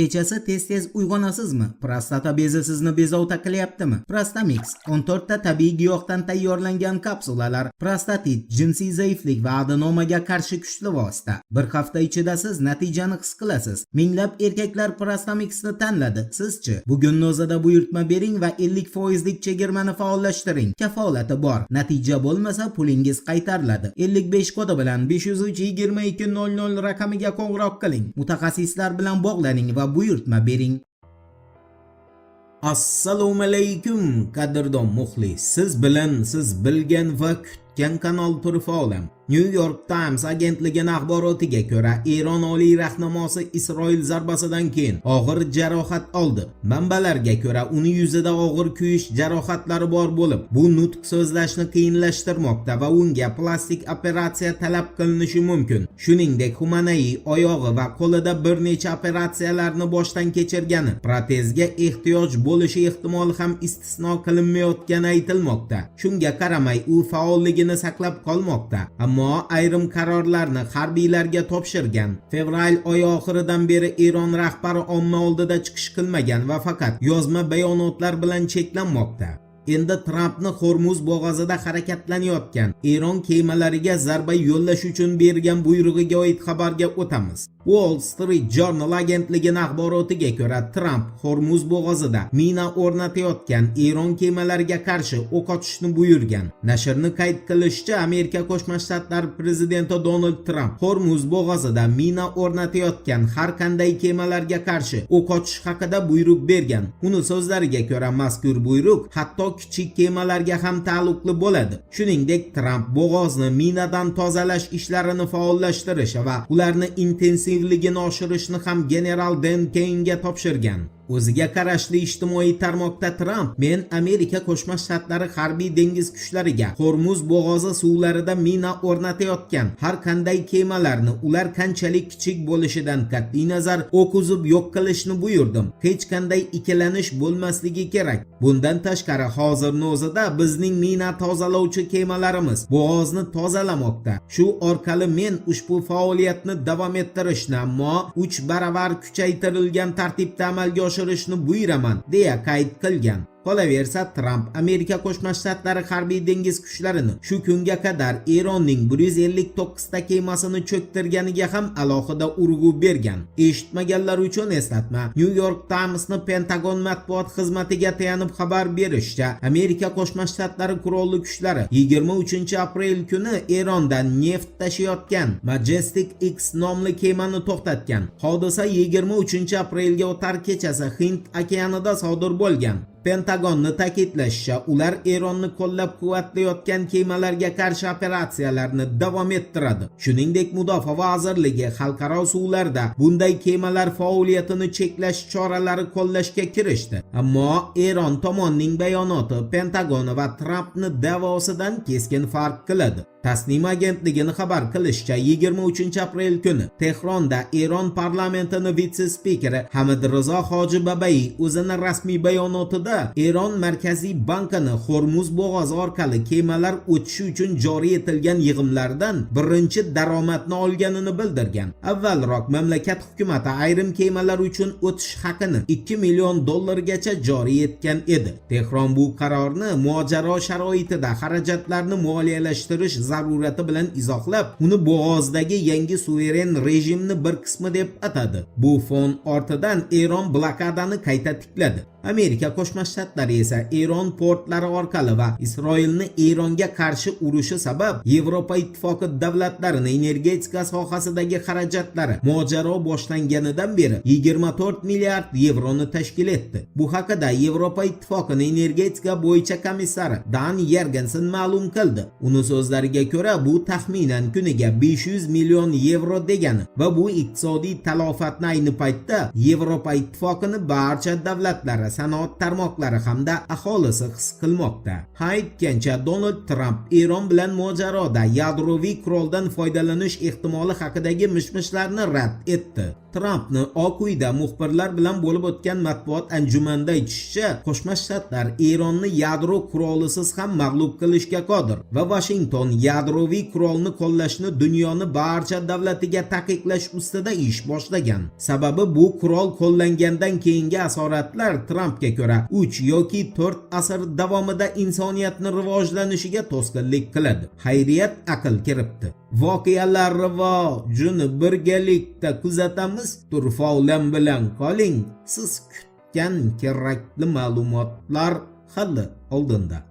Kechasi tez-tez uyg'onasizmi? Prostata bezi sizni bezovta qilyaptimi? Prostamix 14 ta tabiiy giyohdan tayyorlangan kapsulalar prostatit, jinsiy zaiflik va adenomaga qarshi kuchli vosita. Bir hafta ichida siz natijani his qilasiz. Minglab erkaklar Prostamixni tanladi. Sizchi? Bugunning o'zida buyurtma bering va 50% chegirmani faollashtiring. Kafolati bor. Natija bo'lmasa pulingiz qaytariladi. 55 kodi bilan 503 2200 raqamiga qo'ng'iroq qiling. Mutaxassislar bilan bog'laning va buyurtma bering. Assalomu alaykum qadrdon muxlis. Siz bilan siz bilgan va kutgan kanal Turfa olam. New York Times agentligining axborotiga ko'ra, Eron oliy rahnamosi Isroil zarbasidan keyin og'ir jarohat oldi. Manbalarga ko'ra, uning yuzida og'ir kuyish jarohatlari bor bo'lib, bu nutq so'zlashni qiyinlashtirmoqda va unga plastik operatsiya talab qilinishi mumkin. Shuningdek, Xumanay oyog'i va qo'lida bir necha operatsiyalarni boshdan kechirgani, protezga ehtiyoj bo'lishi ehtimoli ham istisno qilinmayotgani aytilmoqda. Shunga qaramay, u faolligini saqlab qolmoqda. Ammo ayrim qarorlarni harbiylarga topshirgan. Fevral oyi oxiridan beri Eron rahbari omma oldida chiqish qilmagan va faqat yozma bayonotlar bilan cheklanmoqda. Endi Trampni Hormuz bo'g'ozida harakatlanayotgan Eron kemalariga zarba yo'llash uchun bergan buyrug'iga oid xabarga o'tamiz. Wall Street Journal agentligining axborotiga ko'ra, Tramp Hormuz bo'g'ozida mina o'rnatayotgan Eron kemalariga qarshi o'q otishni buyurgan. Nashrni qayd qilishicha, Amerika Qo'shma Shtatlari prezidenti Donald Tramp Hormuz bo'g'ozida mina o'rnatayotgan har qanday kemalarga qarshi o'q otish haqida buyruq bergan. Uning so'zlariga ko'ra, mazkur buyruq hatto kichik kemalarga ham taalluqli bo'ladi. Shuningdek, Tramp bo'g'ozni minadan tozalash ishlarini faollashtirish va ularni intensivligini oshirishni ham general Dan Keynga topshirgan. O'ziga qarashli ijtimoiy tarmoqda Tramp, men Amerika Qo'shma Shtatlari harbiy dengiz kuchlariga Hormuz bo'g'ozi suvlarida mina o'rnatayotgan har qanday kemalarni ular qanchalik kichik bo'lishidan qat'iy nazar o'q uzib yo'q qilishni buyurdim. Hech qanday ikkilanish bo'lmasligi kerak. Bundan tashqari, hozirning o'zida bizning mina tozalovchi kemalarimiz bo'g'ozni tozalamoqda. Shu orqali men ushbu faoliyatni davom ettirishni, ammo 3 baravar kuchaytirilgan tartibda amalga oshirishni buyuraman, deya qayd qilgan. Qolaversa, Tramp Amerika Qo'shma Shtatlari harbiy dengiz kuchlarini shu kunga qadar Eronning 159 ta kemasini cho'ktirganiga ham alohida urg'u bergan. Eshitmaganlar uchun eslatma. New York Times'ni Pentagon matbuot xizmatiga tayanib xabar berishicha, Amerika Qo'shma Shtatlari qurolli kuchlari 23-aprel kuni Erondan neft tashiyotgan Majestic X nomli kemani to'xtatgan. Hodisa 23-aprelga o'tar kechasi Hind okeanida sodir bo'lgan. Pentagonning ta'kidlashicha, ular Eronni qo'llab-quvvatlayotgan kemalarga qarshi operatsiyalarni davom ettiradi. Shuningdek, Mudofaa vazirligi xalqaro suvlarda bunday kemalar faoliyatini cheklash choralari qo'llashga kirishdi. Ammo Eron tomonining bayonoti Pentagon va Trampning da'vosidan keskin farq qiladi. Tasnim agentligining xabar qilishicha, 23-aprel kuni Tehronda Eron parlamentining vitse-spikeri Hamidrizo Hojibabayi o'zining rasmiy bayonotida Eron Markaziy bankini Hormuz bo'g'ozi orqali kemalar o'tishi uchun joriy etilgan yig'imlardan birinchi daromadni olganini bildirgan. Avvalroq mamlakat hukumati ayrim kemalar uchun o'tish haqini $2 million gacha joriy etgan edi. Tehron bu qarorni mojaro sharoitida xarajatlarni moliyalashtirish zarurati bilan izohlab, uni bo'g'ozdagi yangi suveren rejimni bir qismi deb atadi. Bu fon ortidan Eron blokadani qayta tikladi. Amerika Qo'shma Shtatlari esa Eron portlari orqali va Isroilni Eronga qarshi urushi sabab Yevropa ittifoqi davlatlarining energetika sohasidagi xarajatlari mojaro boshlanganidan beri 24 milliard yevroni tashkil etdi. Bu haqida Yevropa ittifoqining energetika bo'yicha komissari Dan Yergensen ma'lum qildi. Uning so'zlariga ko'ra, bu taxminan kuniga 500 million yevro degani va bu iqtisodiy talofatni ayni paytda Yevropa ittifoqining barcha davlatlari, sanoat tarmoqlari hamda aholisi his qilmoqda. Aytgancha, Donald Trump Eron bilan mojaroda yadroviy quroldan foydalanish ehtimoli haqidagi mish-mishlarni rad etdi. Trampni Oq uyda muxbirlar bilan bo'lib o'tgan matbuot anjumanida aytishicha, Qo'shma Shtatlar Eronni yadro qurolisiz ham mag'lub qilishga qodir va Washington yadroviy qurolni qo'llashni dunyoning barcha davlatiga taqiqlash ustida ish boshlagan. Sababi bu qurol qo'llangandan keyingi asoratlar Trampga ko'ra 3 yoki 4 asr davomida insoniyatni rivojlanishiga to'sqinlik qiladi. Xayriyat aql kiribdi. Voqealar rivojini birgalikda kuzatamiz. Turfa-olam bilan qoling. Siz kutgan kerakli ma'lumotlar hali oldinda.